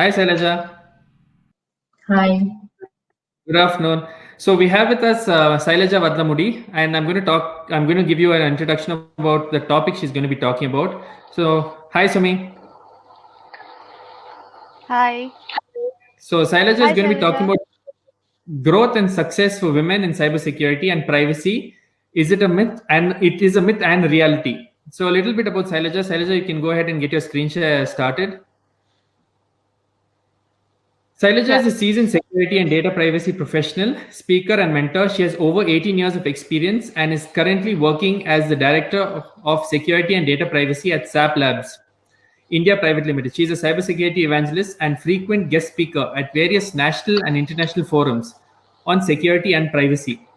Hi, Sailaja. Hi. Good afternoon. So we have with us Sailaja Vadlamudi, and I'm going to give you an introduction about the topic she's going to be talking about. So, hi, Sumi. Hi. So, Sailaja is Hi, going to be talking Sailaja. about growth and success for women in cybersecurity and privacy. Is it a myth? And it is a myth and reality. So, a little bit about Sailaja. Sailaja, you can go ahead and get your screen share started. Sailaja is a seasoned security and data privacy professional, speaker, and mentor. She has over 18 years of experience and is currently working as the Director of Security and Data Privacy at SAP Labs, India Private Limited. She is a cybersecurity evangelist and frequent guest speaker at various national and international forums on security and privacy,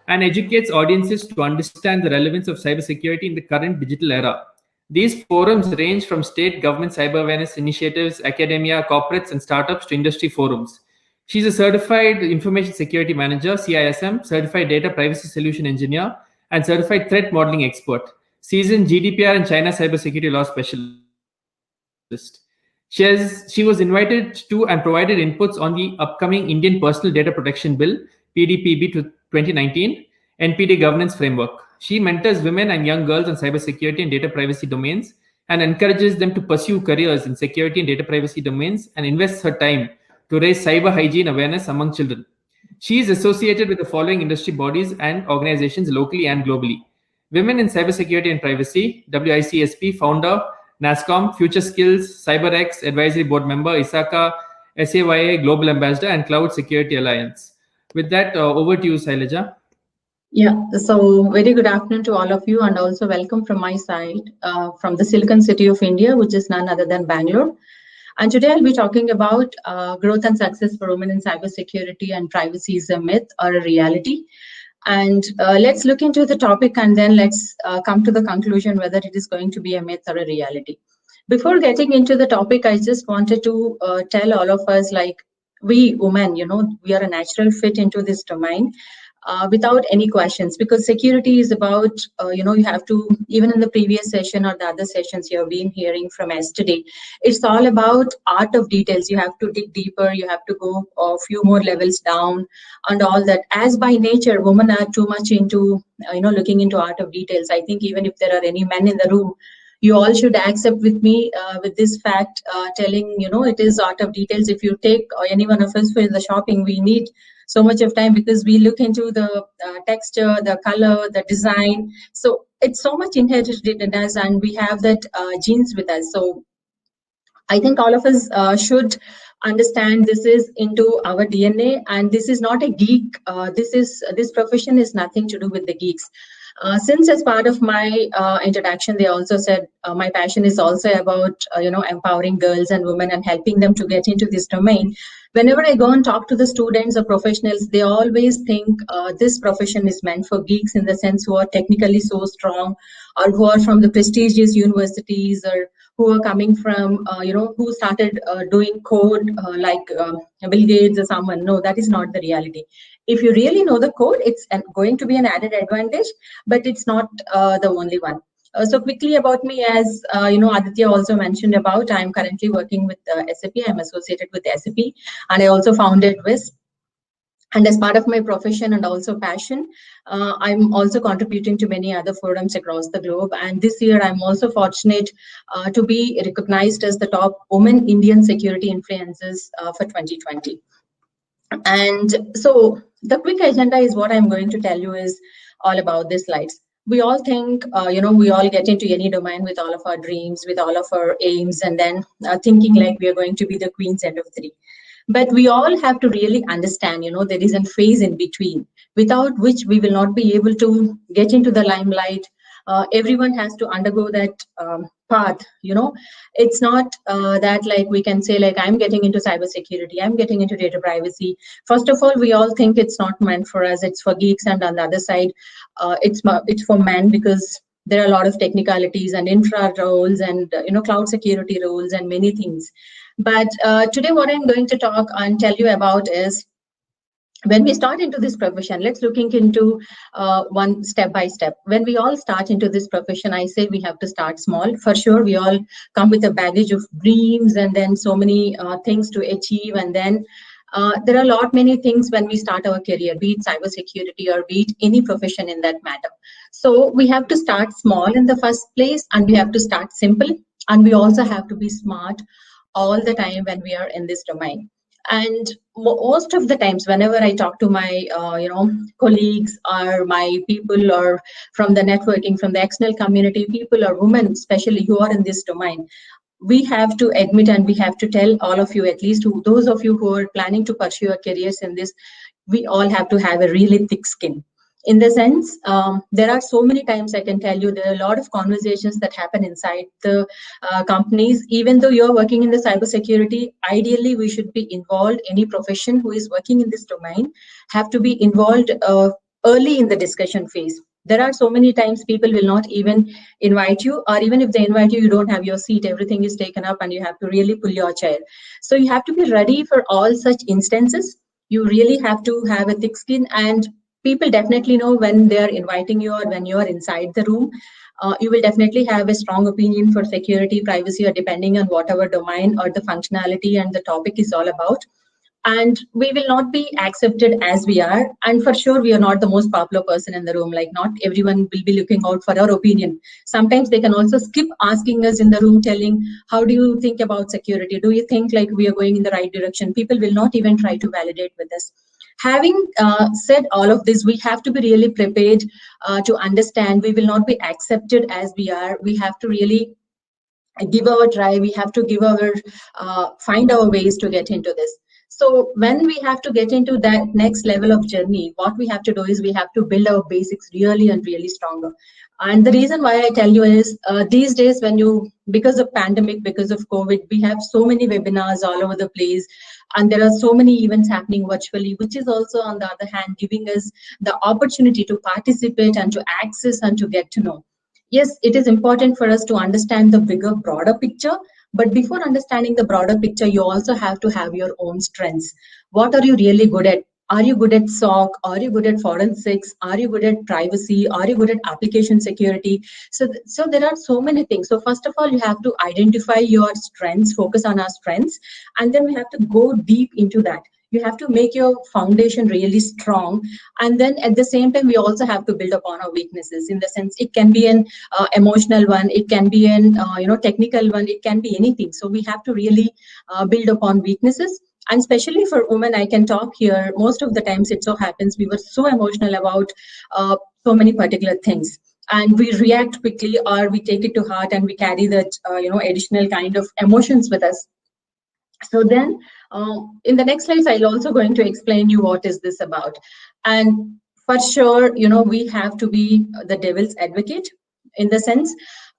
and educates audiences to understand the relevance of cybersecurity in the current digital era. These forums range from state government cyber awareness initiatives, academia, corporates, and startups to industry forums. She's a certified information security manager, CISM, certified data privacy solution engineer, and certified threat modeling expert, seasoned GDPR and China cybersecurity law specialist. She was invited to and provided inputs on the upcoming Indian Personal Data Protection Bill, PDPB 2019, NPD governance framework. She mentors women and young girls on cybersecurity and data privacy domains and encourages them to pursue careers in security and data privacy domains and invests her time to raise cyber hygiene awareness among children. She is associated with the following industry bodies and organizations locally and globally: Women in Cybersecurity and Privacy, WICSP founder, NASCOM, Future Skills, CyberX, Advisory Board member, ISACA, SAYA, Global Ambassador, and Cloud Security Alliance. With that, over to you, Sailaja. Yeah, so very good afternoon to all of you, and also welcome from my side from the Silicon City of India, which is none other than Bangalore. And today I'll be talking about growth and success for women in cybersecurity and privacy is a myth or a reality. And let's look into the topic, and then let's come to the conclusion whether it is going to be a myth or a reality. Before getting into the topic, I just wanted to tell all of us, like, we women, we are a natural fit into this domain. Without any questions, because security is about, you have to, even in the previous session or the other sessions you have been hearing from us today, it's all about art of details. You have to dig deeper, you have to go a few more levels down and all that. As by nature, women are too much into, looking into art of details. I think even if there are any men in the room, you all should accept with me with this fact, telling, it is art of details. If you take any one of us for the shopping, we need so much of time because we look into the texture, the color, the design. So it's so much inherited in us, and we have that genes with us. So I think all of us should understand this is into our DNA, and this is not a geek. This profession is nothing to do with the geeks. Since as part of my introduction, they also said my passion is also about empowering girls and women and helping them to get into this domain. Whenever I go and talk to the students or professionals, they always think this profession is meant for geeks, in the sense who are technically so strong, or who are from the prestigious universities, or who are coming from, who started doing code like Bill Gates or someone. No, that is not the reality. If you really know the code, it's going to be an added advantage, but it's not the only one. So quickly about me, as Aditya also mentioned about, I'm currently working with SAP. I'm associated with SAP, and I also founded WISP. And as part of my profession and also passion, I'm also contributing to many other forums across the globe. And this year, I'm also fortunate to be recognized as the top women Indian security influencers for 2020. And so the quick agenda is what I'm going to tell you is all about these slides. We all think, we all get into any domain with all of our dreams, with all of our aims, and then thinking like we are going to be the queens end of three. But we all have to really understand, there is a phase in between, without which we will not be able to get into the limelight. Everyone has to undergo that path. It's not that like we can say like I'm getting into cybersecurity, I'm getting into data privacy. First of all, we all think it's not meant for us, it's for geeks, and on the other side, it's for men, because there are a lot of technicalities and infra roles and cloud security roles and many things. But today what I'm going to talk and tell you about is when we start into this profession, let's looking into one step by step. When we all start into this profession, I say we have to start small. For sure, we all come with a baggage of dreams and then so many things to achieve. And then there are a lot many things when we start our career, be it cybersecurity or be it any profession in that matter. So we have to start small in the first place, and we have to start simple, and we also have to be smart all the time when we are in this domain. And most of the times whenever I talk to my colleagues or my people, or from the networking, from the external community, people or women especially who are in this domain, we have to admit and we have to tell all of you, at least those of you who are planning to pursue your careers in this, we all have to have a really thick skin. In the sense, there are so many times I can tell you there are a lot of conversations that happen inside the companies. Even though you're working in the cybersecurity, ideally we should be involved. Any profession who is working in this domain have to be involved early in the discussion phase. There are so many times people will not even invite you, or even if they invite you, you don't have your seat, everything is taken up and you have to really pull your chair. So you have to be ready for all such instances. You really have to have a thick skin, and people definitely know when they are inviting you or when you are inside the room. You will definitely have a strong opinion for security, privacy, or depending on whatever domain or the functionality and the topic is all about. And we will not be accepted as we are. And for sure, we are not the most popular person in the room. Like, not everyone will be looking out for our opinion. Sometimes they can also skip asking us in the room, telling, how do you think about security? Do you think like we are going in the right direction? People will not even try to validate with us. Having said all of this, we have to be really prepared to understand we will not be accepted as we are. We have to really give our try. We have to give our find our ways to get into this. So when we have to get into that next level of journey, what we have to do is we have to build our basics really and really stronger. And the reason why I tell you is these days, when you, because of pandemic, because of COVID, we have so many webinars all over the place, and there are so many events happening virtually, which is also on the other hand giving us the opportunity to participate and to access and to get to know. Yes, it is important for us to understand the bigger, broader picture. But before understanding the broader picture, you also have to have your own strengths. What are you really good at? Are you good at SOC? Are you good at forensics? Are you good at privacy? Are you good at application security? So there are so many things. So first of all, you have to identify your strengths, focus on our strengths, and then we have to go deep into that. You have to make your foundation really strong, and then at the same time we also have to build upon our weaknesses. In the sense, it can be an emotional one, it can be an technical one, it can be anything. So we have to really build upon weaknesses. And especially for women, I can talk here, most of the times it so happens we were so emotional about so many particular things, and we react quickly, or we take it to heart and we carry that additional kind of emotions with us. So then in the next slides, I'll also going to explain you what is this about. And for sure, we have to be the devil's advocate. In the sense,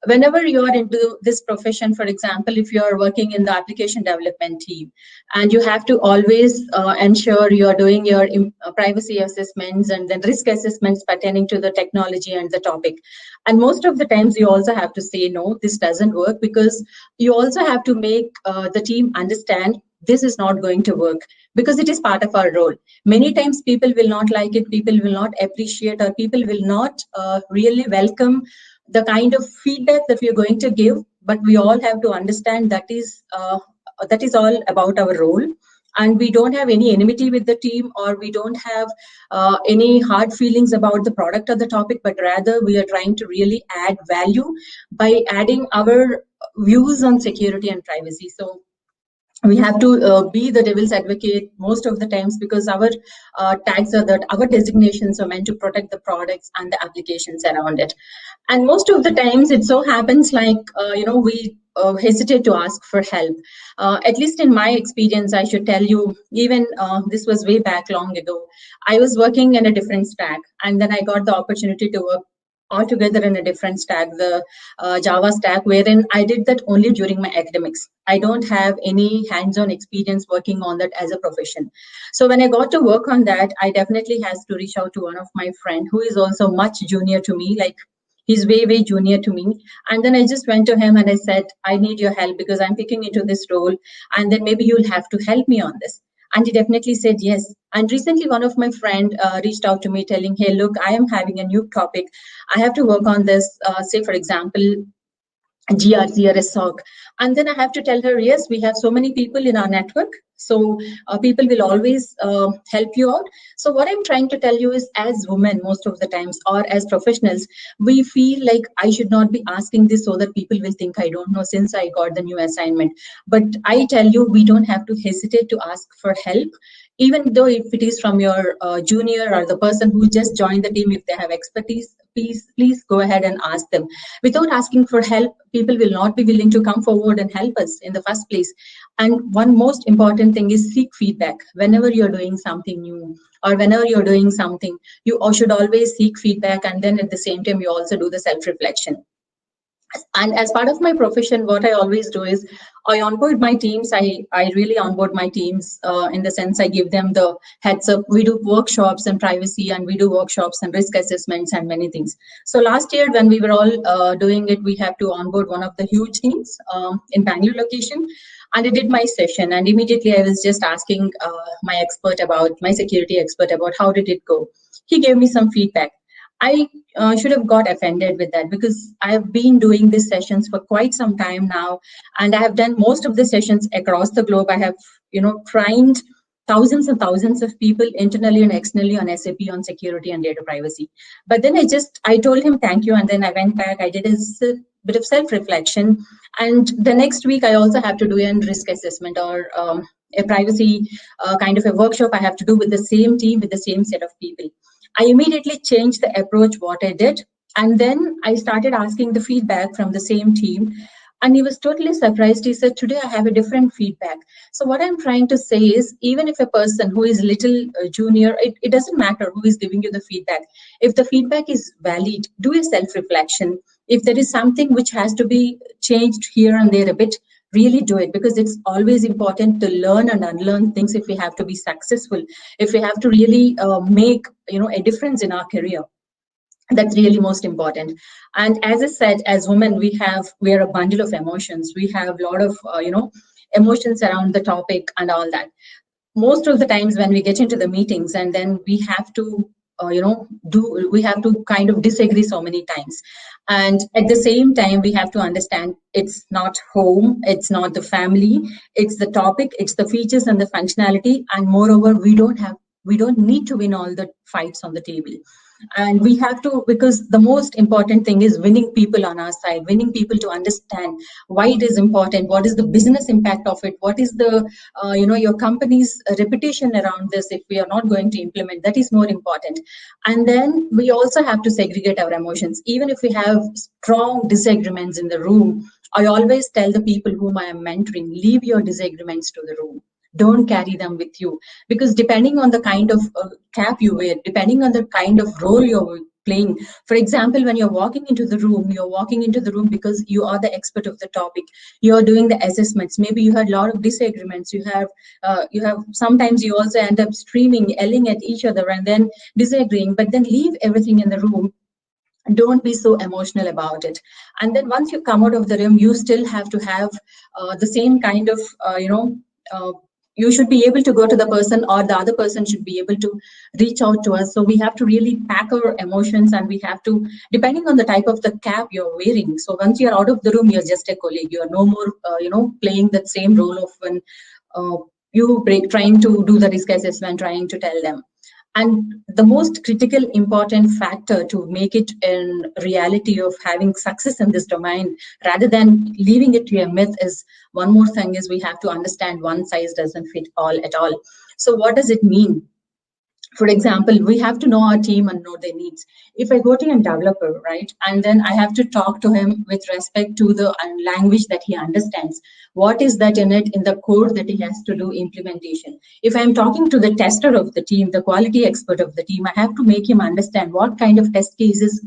whenever you are into this profession, for example, if you are working in the application development team, and you have to always ensure you are doing your privacy assessments and then risk assessments pertaining to the technology and the topic. And most of the times you also have to say, no, this doesn't work, because you also have to make the team understand this is not going to work, because it is part of our role. Many times people will not like it, people will not appreciate, or people will not really welcome the kind of feedback that we are going to give. But we all have to understand that is all about our role. And we don't have any enmity with the team, or we don't have any hard feelings about the product or the topic, but rather we are trying to really add value by adding our views on security and privacy. So we have to be the devil's advocate most of the times, because our tags are that our designations are meant to protect the products and the applications around it. And most of the times it so happens like, we hesitate to ask for help. At least in my experience, I should tell you, even this was way back long ago. I was working in a different stack, and then I got the opportunity to work altogether in a different stack, the Java stack, wherein I did that only during my academics. I don't have any hands-on experience working on that as a profession. So when I got to work on that, I definitely has to reach out to one of my friend who is also much junior to me, like he's way, way junior to me. And then I just went to him and I said, I need your help because I'm picking into this role, and then maybe you'll have to help me on this. And he definitely said yes. And recently, one of my friend reached out to me telling, hey, look, I am having a new topic. I have to work on this, say, for example, GRC or a SOC. And then I have to tell her, yes, we have so many people in our network. So people will always help you out. So what I'm trying to tell you is, as women, most of the times, or as professionals, we feel like I should not be asking this so that people will think I don't know since I got the new assignment. But I tell you, we don't have to hesitate to ask for help. Even though if it is from your junior or the person who just joined the team, if they have expertise, please go ahead and ask them. Without asking for help, people will not be willing to come forward and help us in the first place. And one most important thing is seek feedback. Whenever you're doing something new or whenever you're doing something, you should always seek feedback. And then at the same time, you also do the self-reflection. And as part of my profession, what I always do is I onboard my teams. I really onboard my teams in the sense I give them the heads up. We do workshops and privacy, and we do workshops and risk assessments and many things. So last year when we were all doing it, we have to onboard one of the huge teams in Bangalore location. And I did my session, and immediately I was just asking my security expert about how did it go. He gave me some feedback. I should have got offended with that, because I've been doing these sessions for quite some time now, and I have done most of the sessions across the globe. I have, trained thousands and thousands of people internally and externally on SAP on security and data privacy. But then I told him thank you, and then I went back. I did a bit of self-reflection, and the next week I also have to do a risk assessment or a privacy kind of a workshop I have to do with the same team, with the same set of people. I immediately changed the approach, what I did. And then I started asking the feedback from the same team. And he was totally surprised. He said, today I have a different feedback. So what I'm trying to say is, even if a person who is little junior, it doesn't matter who is giving you the feedback. If the feedback is valid, do a self-reflection. If there is something which has to be changed here and there a bit, really do it, because it's always important to learn and unlearn things if we have to be successful, if we have to really make a difference in our career. That's really most important. And as I said, as women, we are a bundle of emotions. We have a lot of emotions around the topic and all that. Most of the times when we get into the meetings, and then we have to we have to kind of disagree so many times. And at the same time, we have to understand it's not home, it's not the family, it's the topic, it's the features and the functionality. And moreover, we don't need to win all the fights on the table. And we have to, because the most important thing is winning people on our side, winning people to understand why it is important, what is the business impact of it, what is the your company's reputation around this. If we are not going to implement, that is more important. And then we also have to segregate our emotions. Even if we have strong disagreements in the room, I always tell the people whom I am mentoring, leave your disagreements to the room. Don't carry them with you, because depending on the kind of cap you wear, depending on the kind of role you're playing. For example, when you're walking into the room because you are the expert of the topic. You're doing the assessments. Maybe you had a lot of disagreements. You have sometimes you also end up screaming, yelling at each other, and then disagreeing. But then leave everything in the room. Don't be so emotional about it. And then once you come out of the room, you still have to have the same kind of you should be able to go to the person, or the other person should be able to reach out to us. So we have to really pack our emotions, and we have to, depending on the type of the cap you're wearing. So once you're out of the room, you're just a colleague. You're no more, playing that same role of when trying to do the risk assessment, trying to tell them. And the most critical, important factor to make it in reality of having success in this domain, rather than leaving it to a myth, is one more thing is we have to understand one size doesn't fit all at all. So what does it mean? For example, we have to know our team and know their needs. If I go to a developer, right, and then I have to talk to him with respect to the language that he understands. What is that in it, in the code that he has to do implementation? If I'm talking to the tester of the team, the quality expert of the team, I have to make him understand what kind of test cases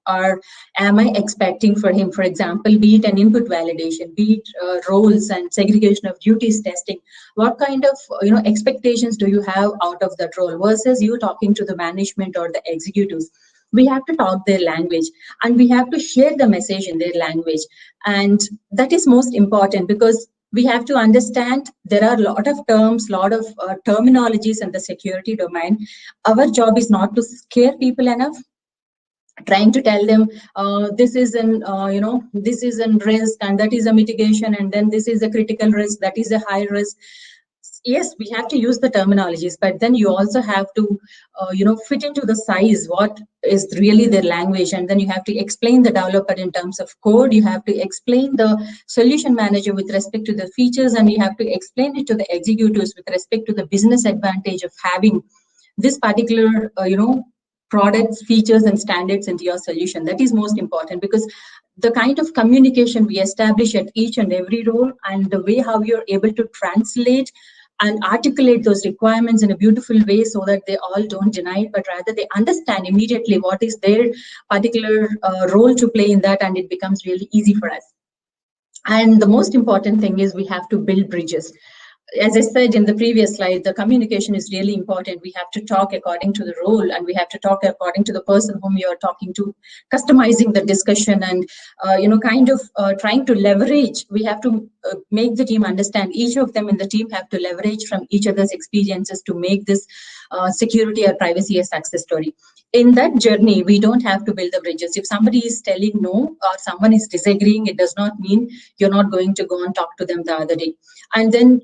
am I expecting for him. For example, be it an input validation, be it roles and segregation of duties testing. What kind of expectations do you have out of that role versus you talking to the management or the executives? We have to talk their language, and we have to share the message in their language. And that is most important, because We have to understand there are a lot of terms, lot of terminologies in the security domain. Our job is not to scare people enough, trying to tell them this is an this is a risk and that is a mitigation, and then this is a critical risk, that is a high risk. Yes, we have to use the terminologies, but then you also have to fit into the size what is really their language, and then you have to explain the developer in terms of code, you have to explain the solution manager with respect to the features, and you have to explain it to the executives with respect to the business advantage of having this particular products, features and standards into your solution. That is most important, because the kind of communication we establish at each and every role, and the way how you're able to translate and articulate those requirements in a beautiful way, so that they all don't deny it, but rather they understand immediately what is their particular role to play in that, and it becomes really easy for us. And the most important thing is we have to build bridges. As I said in the previous slide, the communication is really important. We have to talk according to the role, and we have to talk according to the person whom you are talking to, customizing the discussion, and trying to leverage. We have to make the team understand. Each of them in the team have to leverage from each other's experiences to make this security or privacy a success story. In that journey, we don't have to build the bridges. If somebody is telling no or someone is disagreeing, it does not mean you're not going to go and talk to them the other day. And then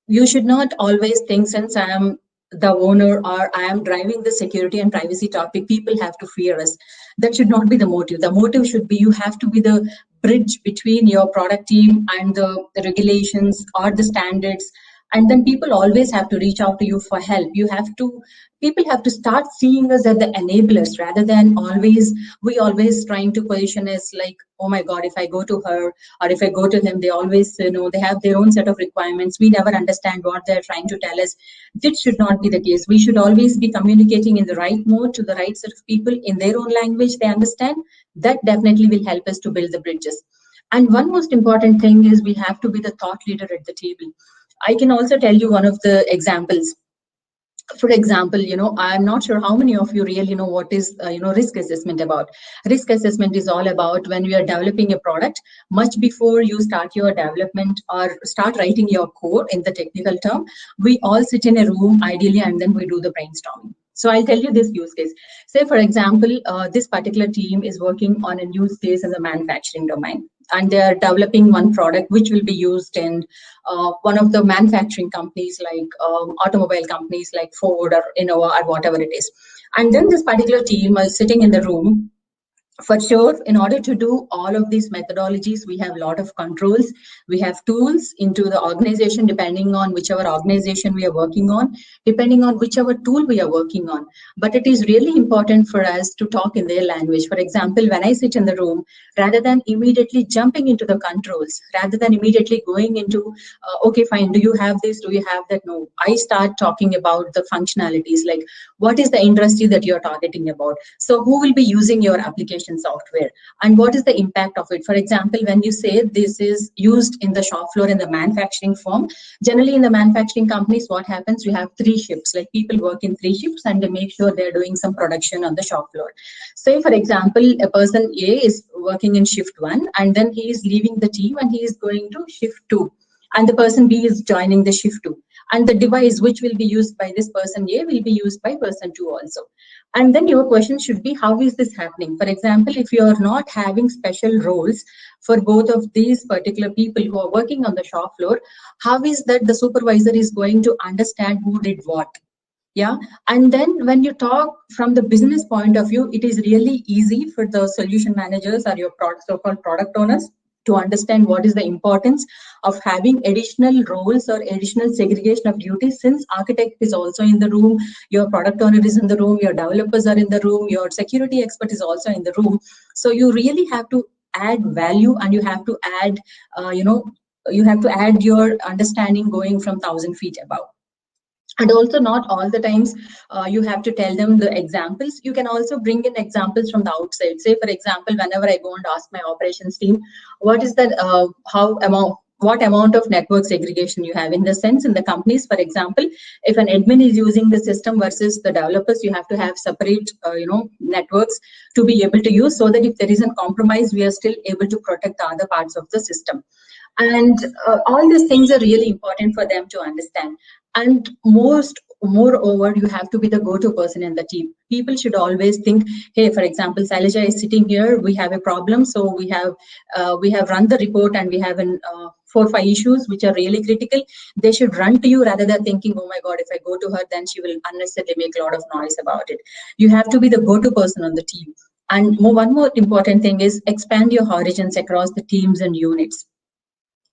you should not always think, since I am the owner or I am driving the security and privacy topic, people have to fear us. That should not be the motive. The motive should be you have to be the bridge between your product team and the regulations or the standards. And then people always have to reach out to you for help. People have to start seeing us as the enablers, rather than we always trying to position us like, oh my God, if I go to her or if I go to him, they always, they have their own set of requirements. We never understand what they're trying to tell us. This should not be the case. We should always be communicating in the right mode to the right set of people in their own language they understand. That definitely will help us to build the bridges. And one most important thing is we have to be the thought leader at the table. I can also tell you one of the examples. For example, I'm not sure how many of you really know what is, risk assessment about. Risk assessment is all about when we are developing a product, much before you start your development or start writing your code in the technical term, we all sit in a room ideally, and then we do the brainstorming. So I'll tell you this use case. Say, for example, this particular team is working on a use case in the manufacturing domain, and they are developing one product which will be used in one of the manufacturing companies, like automobile companies like Ford or Innova or whatever it is. And then this particular team is sitting in the room. For sure, in order to do all of these methodologies, we have a lot of controls. We have tools into the organization, depending on whichever organization we are working on, depending on whichever tool we are working on. But it is really important for us to talk in their language. For example, when I sit in the room, rather than immediately jumping into the controls, rather than immediately going into, okay, fine, do you have this? Do you have that? No, I start talking about the functionalities, like what is the industry that you're targeting about? So who will be using your application software, and what is the impact of it? For example, when you say this is used in the shop floor in the manufacturing firm, generally in the manufacturing companies, what happens, you have 3 shifts, like people work in 3 shifts and they make sure they're doing some production on the shop floor. Say, for example, a person A is working in shift 1, and then he is leaving the team and he is going to shift 2, and the person B is joining the shift 2, and the device which will be used by this person A will be used by person 2 also. And then your question should be, how is this happening? For example, if you are not having special roles for both of these particular people who are working on the shop floor, how is that the supervisor is going to understand who did what? Yeah. And then when you talk from the business point of view, it is really easy for the solution managers or your so-called product owners to understand what is the importance of having additional roles or additional segregation of duties, since architect is also in the room, your product owner is in the room, your developers are in the room, your security expert is also in the room. So you really have to add value, and you have to add, you have to add your understanding going from 1,000 feet above. And also, not all the times you have to tell them the examples. You can also bring in examples from the outside. Say, for example, whenever I go and ask my operations team, what is that, what amount of network segregation you have, in the sense in the companies. For example, if an admin is using the system versus the developers, you have to have separate networks to be able to use, so that if there is a compromise, we are still able to protect the other parts of the system. And all these things are really important for them to understand. And moreover, you have to be the go-to person in the team. People should always think, hey, for example, Sailaja is sitting here, we have a problem, so we have run the report and we have 4 or 5 issues which are really critical. They should run to you rather than thinking, oh my god, if I go to her, then she will unnecessarily make a lot of noise about it. You have to be the go-to person on the team. And one more important thing is expand your horizons across the teams and units.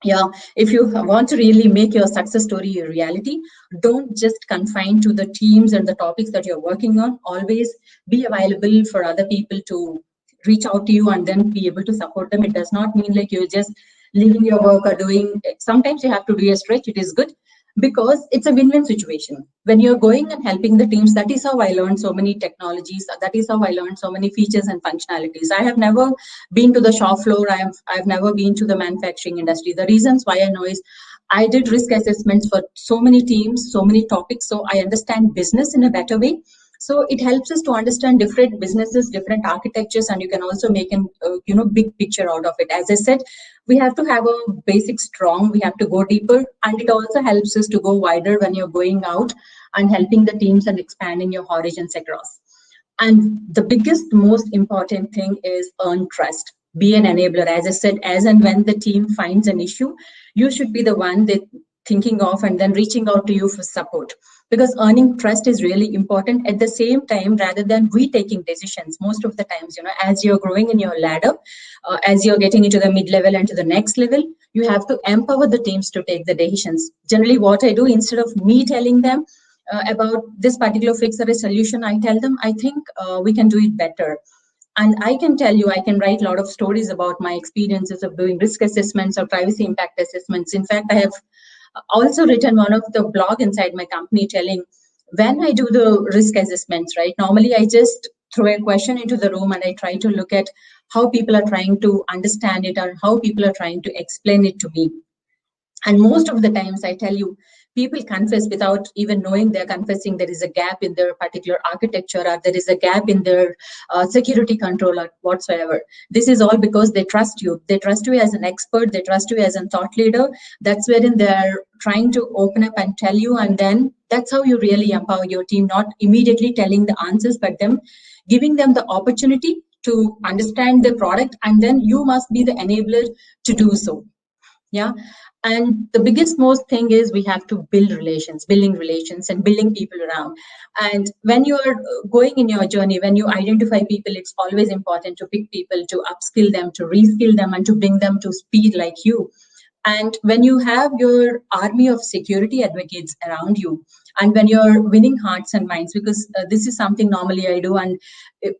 Yeah, if you want to really make your success story a reality, don't just confine to the teams and the topics that you're working on. Always be available for other people to reach out to you and then be able to support them. It does not mean like you're just leaving your work or doing. Sometimes you have to do a stretch. It is good because it's a win-win situation. When you're going and helping the teams, that is how I learned so many technologies. That is how I learned so many features and functionalities. I have never been to the shop floor. I've never been to the manufacturing industry. The reasons why I know is I did risk assessments for so many teams, so many topics. So I understand business in a better way. So it helps us to understand different businesses, different architectures, and you can also make an big picture out of it. As I said, we have to have a basic strong, we have to go deeper, and it also helps us to go wider when you're going out and helping the teams and expanding your horizons across. And the biggest, most important thing is earn trust. Be an enabler. As I said, as and when the team finds an issue, you should be the one that thinking of and then reaching out to you for support, because earning trust is really important. At the same time, rather than we taking decisions, most of the times, as you're growing in your ladder, as you're getting into the mid-level and to the next level, you have to empower the teams to take the decisions. Generally, what I do, instead of me telling them about this particular fix or a solution, I tell them, I think we can do it better. And I can tell you, I can write a lot of stories about my experiences of doing risk assessments or privacy impact assessments. In fact, I have also written one of the blog inside my company telling when I do the risk assessments, right? Normally, I just throw a question into the room and I try to look at how people are trying to understand it or how people are trying to explain it to me. And most of the times, I tell you, people confess without even knowing they're confessing. There is a gap in their particular architecture, or there is a gap in their security control or whatsoever. This is all because they trust you. They trust you as an expert. They trust you as a thought leader. That's wherein they're trying to open up and tell you. And then that's how you really empower your team, not immediately telling the answers, but them giving them the opportunity to understand the product. And then you must be the enabler to do so. Yeah. And the biggest most thing is we have to building relations and building people around. And when you are going in your journey, when you identify people, it's always important to pick people, to upskill them, to reskill them, and to bring them to speed like you. And when you have your army of security advocates around you, and when you're winning hearts and minds, because this is something normally I do, and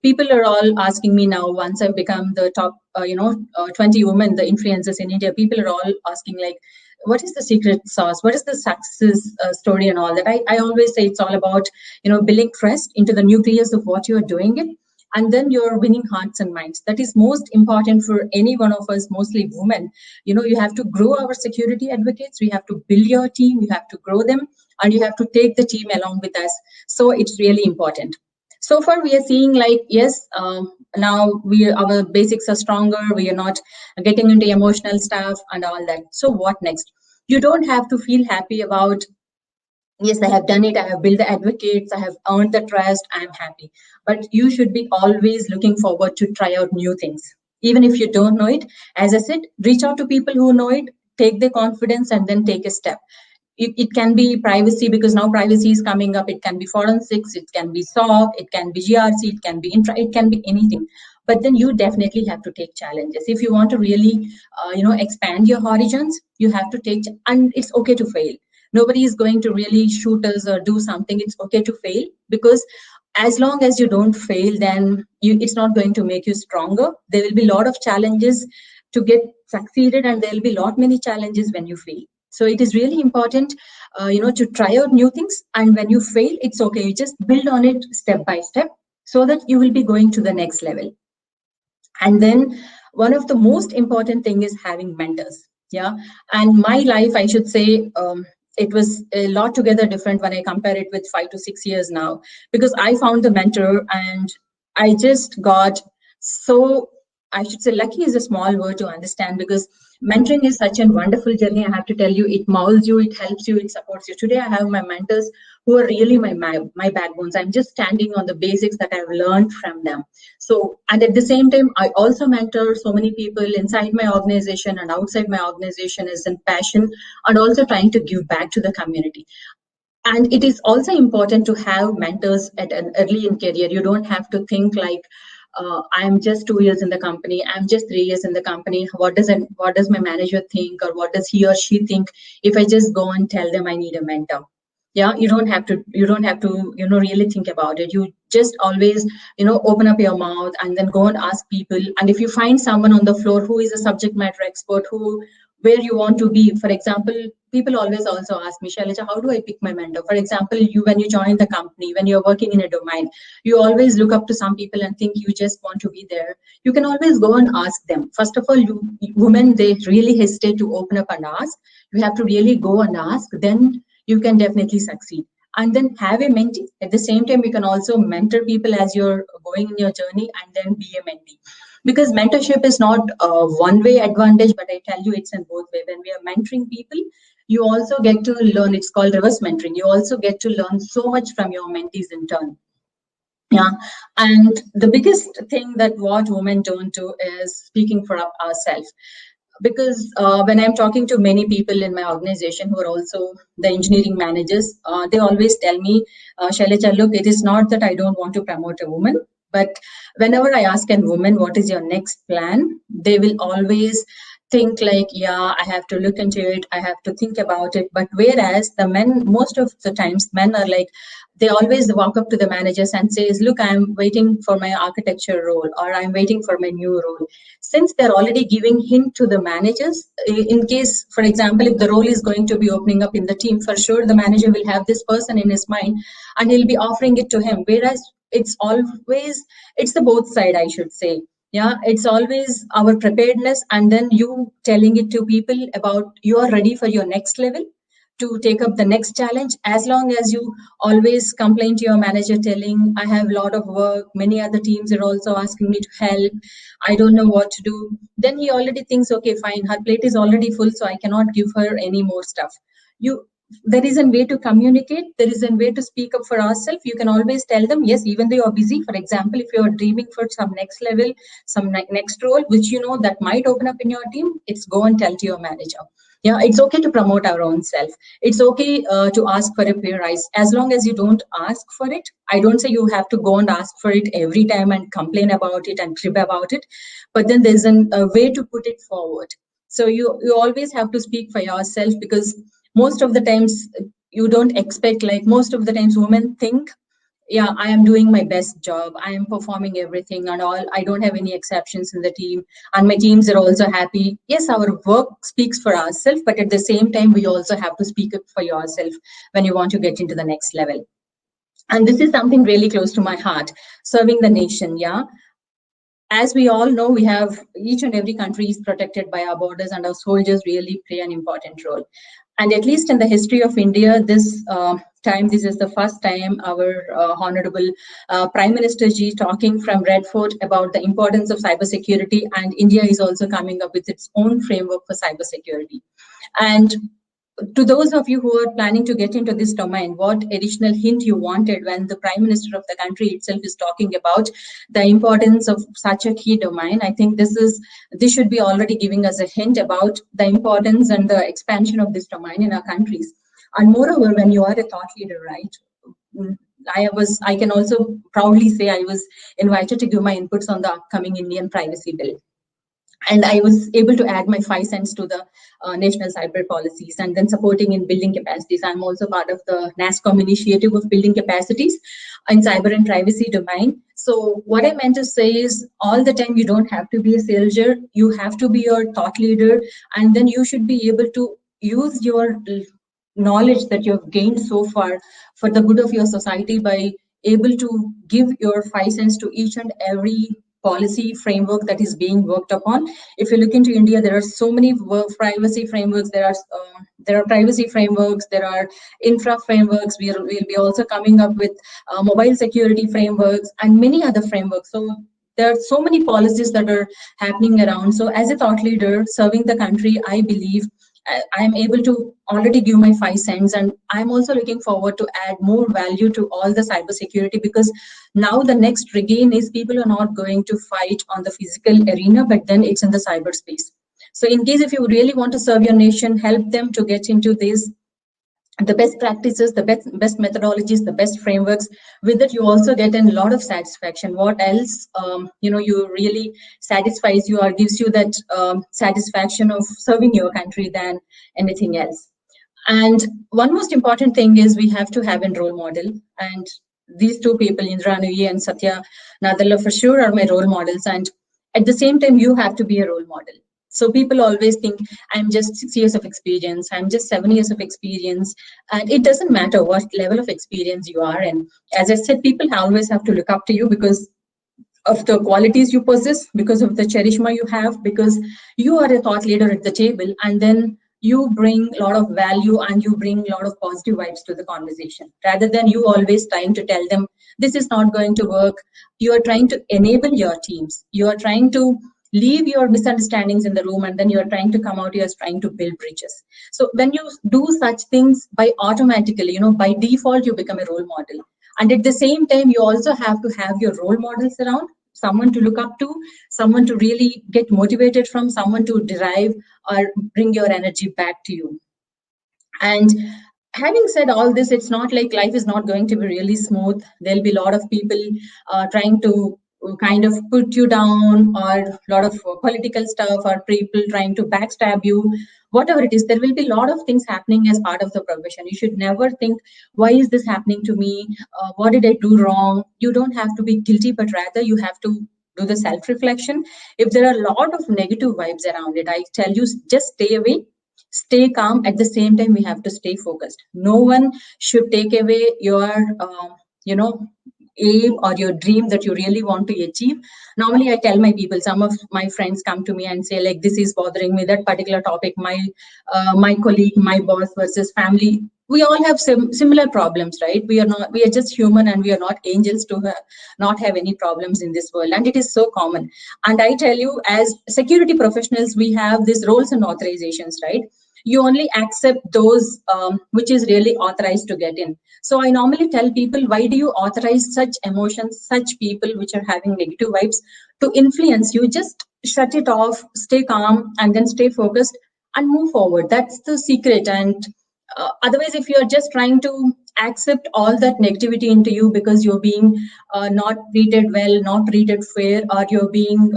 people are all asking me now, once I've become the top 20 women, the influencers in India, people are all asking like, what is the secret sauce? What is the success story and all that? I always say it's all about building trust into the nucleus of what you're doing it, and then you're winning hearts and minds. That is most important for any one of us, mostly women. You have to grow our security advocates. We have to build your team. You have to grow them, and you have to take the team along with us. So it's really important. So far, we are seeing like, yes, now our basics are stronger. We are not getting into emotional stuff and all that. So what next? You don't have to feel happy about, yes, I have done it. I have built the advocates. I have earned the trust. I'm happy. But you should be always looking forward to try out new things. Even if you don't know it, as I said, reach out to people who know it, take their confidence, and then take a step. It can be privacy, because now privacy is coming up. It can be forensics, it can be SOC, it can be GRC, it can be it can be anything. But then you definitely have to take challenges. If you want to really, expand your horizons, you have to take, and it's okay to fail. Nobody is going to really shoot us or do something. It's okay to fail, because as long as you don't fail, then it's not going to make you stronger. There will be a lot of challenges to get succeeded, and there will be many challenges when you fail. So it is really important, to try out new things. And when you fail, it's okay. You just build on it step by step, so that you will be going to the next level. And then one of the most important thing is having mentors. Yeah. And my life, I should say, it was a lot together different when I compare it with 5 to 6 years now, because I found the mentor, and I just got so, I should say, lucky is a small word to understand, because Mentoring is such a wonderful journey. I have to tell you, it molds you, it helps you, it supports you. Today, I have my mentors who are really my backbones. I'm just standing on the basics that I've learned from them. So, and at the same time, I also mentor so many people inside my organization and outside my organization is in passion and also trying to give back to the community. And it is also important to have mentors at an early in career. You don't have to think like, I'm just 2 years in the company, I'm just 3 years in the company. What does my manager think, or what does he or she think if I just go and tell them I need a mentor? Yeah, you don't have to really think about it. You just always open up your mouth and then go and ask people. And if you find someone on the floor who is a subject matter expert, who where you want to be. For example, people always also ask me, Sailaja, how do I pick my mentor? For example, when you join the company, when you're working in a domain, you always look up to some people and think you just want to be there. You can always go and ask them. First of all, women, they really hesitate to open up and ask. You have to really go and ask, then you can definitely succeed. And then have a mentee. At the same time, you can also mentor people as you're going in your journey, and then be a mentee. Because mentorship is not a one-way advantage, but I tell you, it's in both ways. When we are mentoring people, you also get to learn. It's called reverse mentoring. You also get to learn so much from your mentees in turn. Yeah, and the biggest thing that what women don't do is speaking for ourselves. Because when I'm talking to many people in my organization who are also the engineering managers, they always tell me, Sailaja, look, it is not that I don't want to promote a woman, but whenever I ask a woman, what is your next plan? They will always think like, yeah, I have to look into it, I have to think about it. But whereas the men, most of the times, men are like, they always walk up to the managers and says, look, I'm waiting for my architecture role, or I'm waiting for my new role. Since they're already giving hint to the managers, in case, for example, if the role is going to be opening up in the team, for sure the manager will have this person in his mind and he'll be offering it to him. Whereas it's the both side, I should say. Yeah, it's always our preparedness, and then you telling it to people about you are ready for your next level to take up the next challenge. As long as you always complain to your manager telling, I have a lot of work, many other teams are also asking me to help, I don't know what to do, then he already thinks, okay, fine, her plate is already full, so I cannot give her any more stuff. There is a way to communicate, there is a way to speak up for ourselves. You can always tell them, yes, even though you're busy, for example, if you're dreaming for some next level, some next role, which you know that might open up in your team, it's go and tell to your manager. Yeah, it's okay to promote our own self. It's okay to ask for a pay rise, as long as you don't ask for it. I don't say you have to go and ask for it every time and complain about it and crib about it, but then there's a way to put it forward. So you always have to speak for yourself, because most of the times you don't expect, like most of the times women think, yeah, I am doing my best job, I am performing everything and all, I don't have any exceptions in the team, and my teams are also happy. Yes, our work speaks for ourselves, but at the same time we also have to speak up for yourself when you want to get into the next level. And this is something really close to my heart, serving the nation. Yeah, as we all know, we have each and every country is protected by our borders, and our soldiers really play an important role. And at least in the history of India, this is the first time our Honorable Prime Minister Ji talking from Red Fort about the importance of cybersecurity, and India is also coming up with its own framework for cybersecurity. And to those of you who are planning to get into this domain, what additional hint you wanted when the Prime Minister of the country itself is talking about the importance of such a key domain? I think this should be already giving us a hint about the importance and the expansion of this domain in our countries. And moreover, when you are a thought leader, right? I can also proudly say I was invited to give my inputs on the upcoming Indian privacy bill. And I was able to add my 5 cents to the national cyber policies, and then supporting in building capacities. I'm also part of the NASCOM initiative of building capacities in cyber and privacy domain. So what I meant to say is, all the time you don't have to be a soldier, you have to be your thought leader, and then you should be able to use your knowledge that you have gained so far for the good of your society by able to give your 5 cents to each and every policy framework that is being worked upon. If you look into India, there are so many privacy frameworks. There are privacy frameworks. There are infra frameworks. We'll be also coming up with mobile security frameworks and many other frameworks. So There are so many policies that are happening around. So as a thought leader serving the country, I believe I'm able to already give my 5 cents, and I'm also looking forward to add more value to all the cybersecurity, because now the next regain is people are not going to fight on the physical arena, but then it's in the cyberspace. So in case if you really want to serve your nation, help them to get into this, the best practices, the best methodologies, the best frameworks. With that, you also get a lot of satisfaction. What else, you really satisfies you or gives you that satisfaction of serving your country than anything else. And one most important thing is we have to have a role model. And these two people, Indra Nui and Satya Nadella, for sure are my role models. And at the same time, you have to be a role model. So people always think, I'm just 6 years of experience, I'm just 7 years of experience. And it doesn't matter what level of experience you are. And as I said, people always have to look up to you because of the qualities you possess, because of the charisma you have, because you are a thought leader at the table, and then you bring a lot of value and you bring a lot of positive vibes to the conversation, rather than you always trying to tell them this is not going to work. You are trying to enable your teams, you are trying to leave your misunderstandings in the room, and then you're trying to come out here as trying to build bridges. So when you do such things, by automatically, by default, you become a role model. And at the same time, you also have to have your role models around, someone to look up to, someone to really get motivated from, someone to derive or bring your energy back to you. And having said all this, it's not like life is not going to be really smooth. There'll be a lot of people trying to kind of put you down, or a lot of political stuff, or people trying to backstab you. Whatever it is, there will be a lot of things happening as part of the profession. You should never think, why is this happening to me? What did I do wrong? You don't have to be guilty, but rather you have to do the self-reflection. If there are a lot of negative vibes around it, I tell you, just stay away. Stay calm. At the same time, we have to stay focused. No one should take away your aim or your dream that you really want to achieve. Normally I tell my people, some of my friends come to me and say, like, this is bothering me, that particular topic, my colleague, my boss versus family. We all have similar problems, right? We are just human, and we are not angels to not have any problems in this world. And it is so common. And I tell you, as security professionals, we have these roles and authorizations, right? You only accept those which is really authorized to get in. So I normally tell people, why do you authorize such emotions, such people which are having negative vibes to influence you? Just shut it off, stay calm, and then stay focused and move forward. That's the secret. And otherwise, if you're just trying to accept all that negativity into you because you're being not treated well, not treated fair, or you're being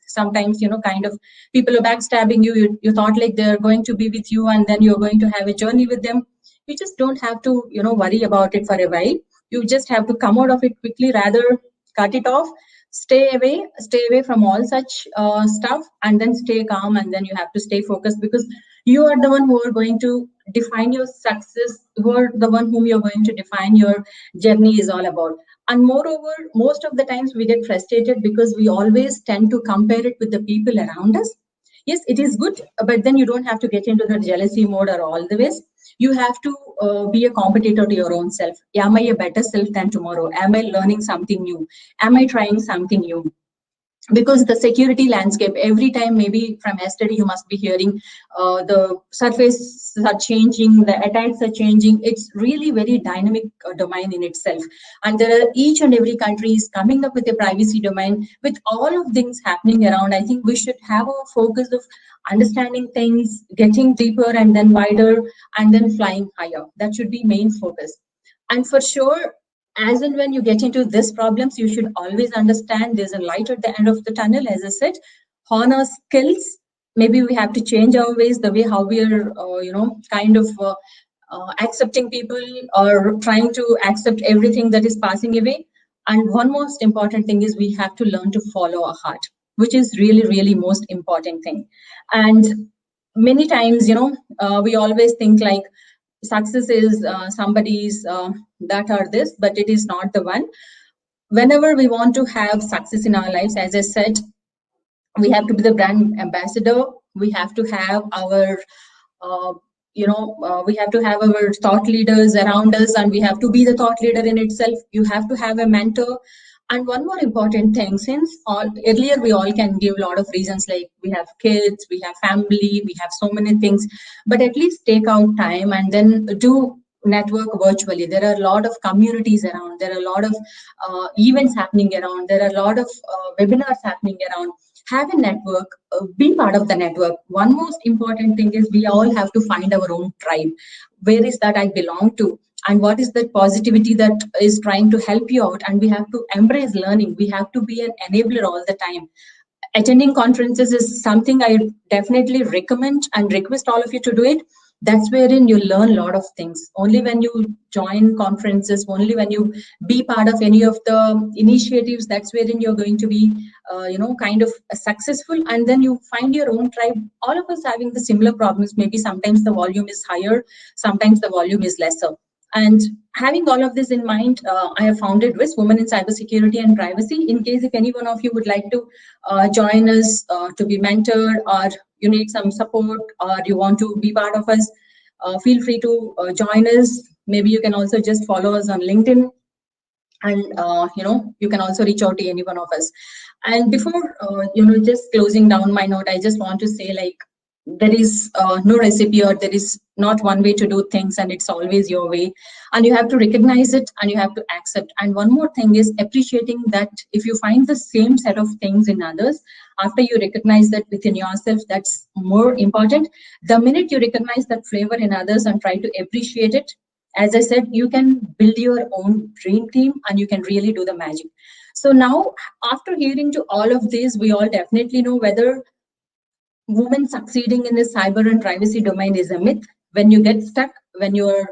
sometimes, kind of people are backstabbing you, you thought like they're going to be with you, and then you're going to have a journey with them. You just don't have to, worry about it for a while. You just have to come out of it quickly, rather cut it off, stay away from all such stuff, and then stay calm, and then you have to stay focused, because you are the one who are going to define your success, who are the one whom you're going to define your journey is all about. And moreover, most of the times we get frustrated because we always tend to compare it with the people around us. Yes, it is good, but then you don't have to get into the jealousy mode or all the ways. You have to be a competitor to your own self. Am I a better self than tomorrow? Am I learning something new? Am I trying something new? Because the security landscape, every time, maybe from yesterday, you must be hearing the surface are changing, the attacks are changing. It's really very dynamic domain in itself. And there are each and every country is coming up with a privacy domain. With all of things happening around, I think we should have a focus of understanding things, getting deeper and then wider, and then flying higher. That should be main focus. And for sure, as and when you get into these problems, you should always understand there's a light at the end of the tunnel. As I said, hone our skills. Maybe we have to change our ways, the way how we are, kind of accepting people, or trying to accept everything that is passing away. And one most important thing is we have to learn to follow our heart, which is really, really most important thing. And many times, we always think like, success is somebody's that or this, but it is not the one. Whenever we want to have success in our lives, as I said, we have to be the brand ambassador. We have to have our we have to have our thought leaders around us, and we have to be the thought leader in itself. You have to have a mentor, And one more important thing, since earlier we all can give a lot of reasons like we have kids, we have family, we have so many things, but at least take out time and then do network virtually. There are a lot of communities around, there are a lot of events happening around, there are a lot of webinars happening around. Have a network, be part of the network. One most important thing is we all have to find our own tribe. Where is that I belong to? And what is that positivity that is trying to help you out? And we have to embrace learning. We have to be an enabler all the time. Attending conferences is something I definitely recommend and request all of you to do it. That's wherein you learn a lot of things. Only when you join conferences, only when you be part of any of the initiatives, that's wherein you're going to be, kind of successful. And then you find your own tribe. All of us having the similar problems. Maybe sometimes the volume is higher, sometimes the volume is lesser. And having all of this in mind, I have founded WIS, Women in Cybersecurity and Privacy. In case if any one of you would like to join us to be mentored, or you need some support, or you want to be part of us, feel free to join us. Maybe you can also just follow us on LinkedIn, and you can also reach out to any one of us. And before just closing down my note, I just want to say, like, there is no recipe, or there is not one way to do things, and it's always your way, and you have to recognize it and you have to accept. And one more thing is appreciating that if you find the same set of things in others, after you recognize that within yourself, that's more important. The minute you recognize that flavor in others and try to appreciate it, as I said, you can build your own dream team and you can really do the magic. So now, after hearing to all of this, we all definitely know whether women succeeding in the cyber and privacy domain is a myth. When you get stuck, when you're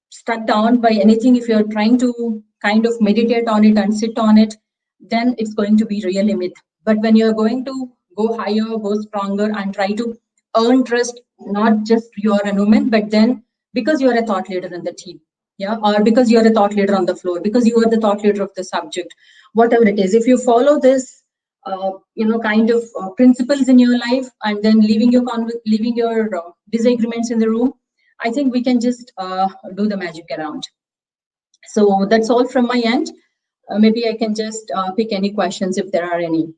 struck down by anything, if you're trying to kind of meditate on it and sit on it, then it's going to be really myth. But when you're going to go higher, go stronger, and try to earn trust, not just you're a woman, but then because you're a thought leader in the team, yeah, or because you're a thought leader on the floor, because you are the thought leader of the subject, whatever it is, if you follow this kind of principles in your life, and then leaving your disagreements in the room, I think we can just do the magic around. So that's all from my end. Maybe I can just pick any questions if there are any.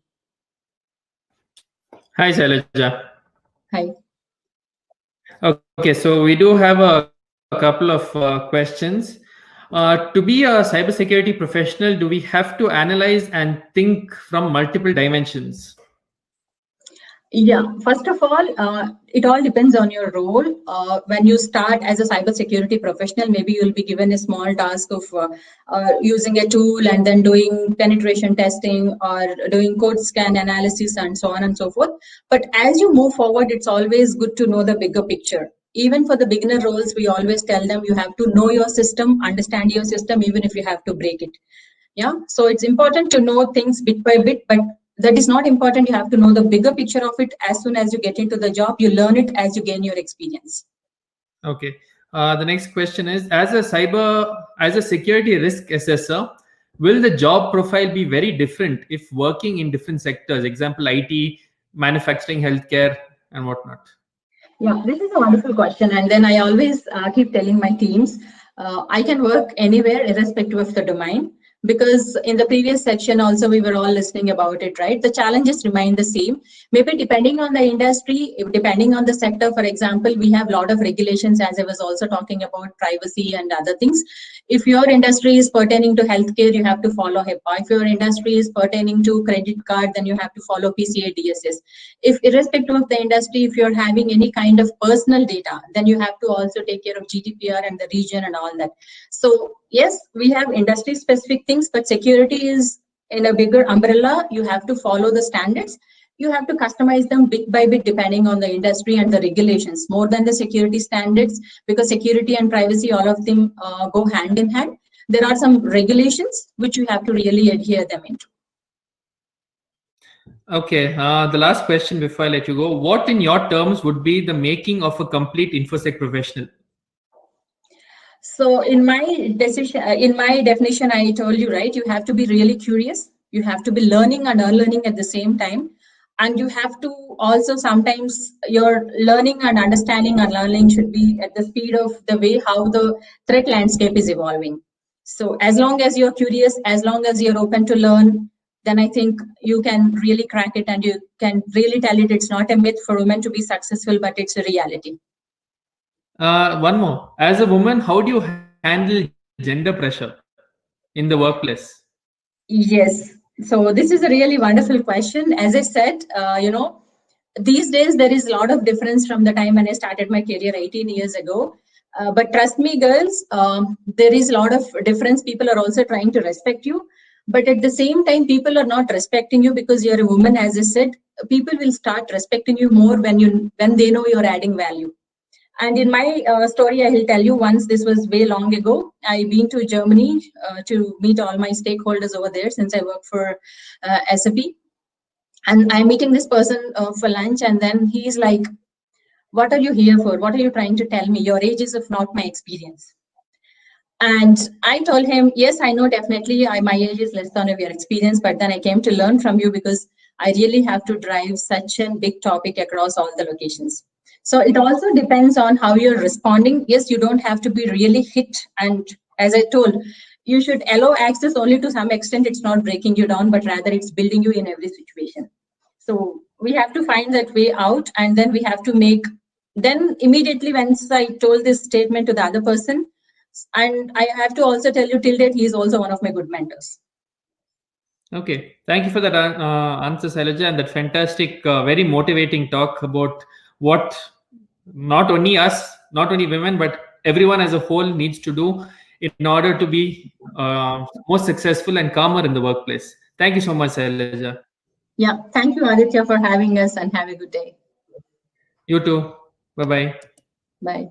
Hi, Sailaja. Hi. Okay, so we do have a couple of questions. To be a cybersecurity professional, do we have to analyze and think from multiple dimensions? Yeah, first of all, it all depends on your role. When you start as a cybersecurity professional, maybe you'll be given a small task of using a tool and then doing penetration testing or doing code scan analysis and so on and so forth. But as you move forward, it's always good to know the bigger picture. Even for the beginner roles, we always tell them you have to know your system, understand your system, even if you have to break it. Yeah, so it's important to know things bit by bit, but that is not important. You have to know the bigger picture of it. As soon as you get into the job, you learn it as you gain your experience. Okay. The next question is, as a security risk assessor, will the job profile be very different if working in different sectors, example, IT, manufacturing, healthcare, and whatnot? Yeah, this is a wonderful question. And then I always keep telling my teams, I can work anywhere irrespective of the domain. Because in the previous section also we were all listening about it, right? The challenges remain the same. Maybe depending on the industry, depending on the sector, for example, we have a lot of regulations, as I was also talking about privacy and other things. If your industry is pertaining to healthcare, you have to follow HIPAA. If your industry is pertaining to credit card, then you have to follow PCI DSS. If irrespective of the industry, if you're having any kind of personal data, then you have to also take care of GDPR and the region and all that. So yes, we have industry specific things, but security is in a bigger umbrella. You have to follow the standards. You have to customize them bit by bit depending on the industry and the regulations, more than the security standards, because security and privacy, all of them go hand in hand. There are some regulations which you have to really adhere them into. Okay, the last question before I let you go. What in your terms would be the making of a complete InfoSec professional? So in my definition, I told you, right, you have to be really curious. You have to be learning and unlearning at the same time. And you have to also, sometimes your learning and understanding and learning should be at the speed of the way how the threat landscape is evolving. So as long as you're curious, as long as you're open to learn, then I think you can really crack it, and you can really tell it it's not a myth for women to be successful, but it's a reality. One more. As a woman, how do you handle gender pressure in the workplace? Yes. So this is a really wonderful question. As I said, these days there is a lot of difference from the time when I started my career 18 years ago. But trust me, girls, there is a lot of difference. People are also trying to respect you. But at the same time, people are not respecting you because you're a woman. As I said, people will start respecting you more when they know you're adding value. And in my story, I will tell you, once, this was way long ago, I've been to Germany to meet all my stakeholders over there, since I work for SAP. And I'm meeting this person for lunch, and then he's like, what are you here for? What are you trying to tell me? Your age is of not my experience. And I told him, yes, I know, definitely my age is less than of your experience, but then I came to learn from you because I really have to drive such a big topic across all the locations. So it also depends on how you're responding. Yes, you don't have to be really hit. And as I told, you should allow access only to some extent. It's not breaking you down, but rather it's building you in every situation. So we have to find that way out, and then we have to make, then immediately once I told this statement to the other person, and I have to also tell you, till date, he is also one of my good mentors. Okay, thank you for that answer, Sailaja, and that fantastic, very motivating talk about what not only us, not only women, but everyone as a whole needs to do in order to be more successful and calmer in the workplace. Thank you so much, Sailaja. Yeah, thank you, Aditya, for having us, and have a good day. You too. Bye bye. Bye.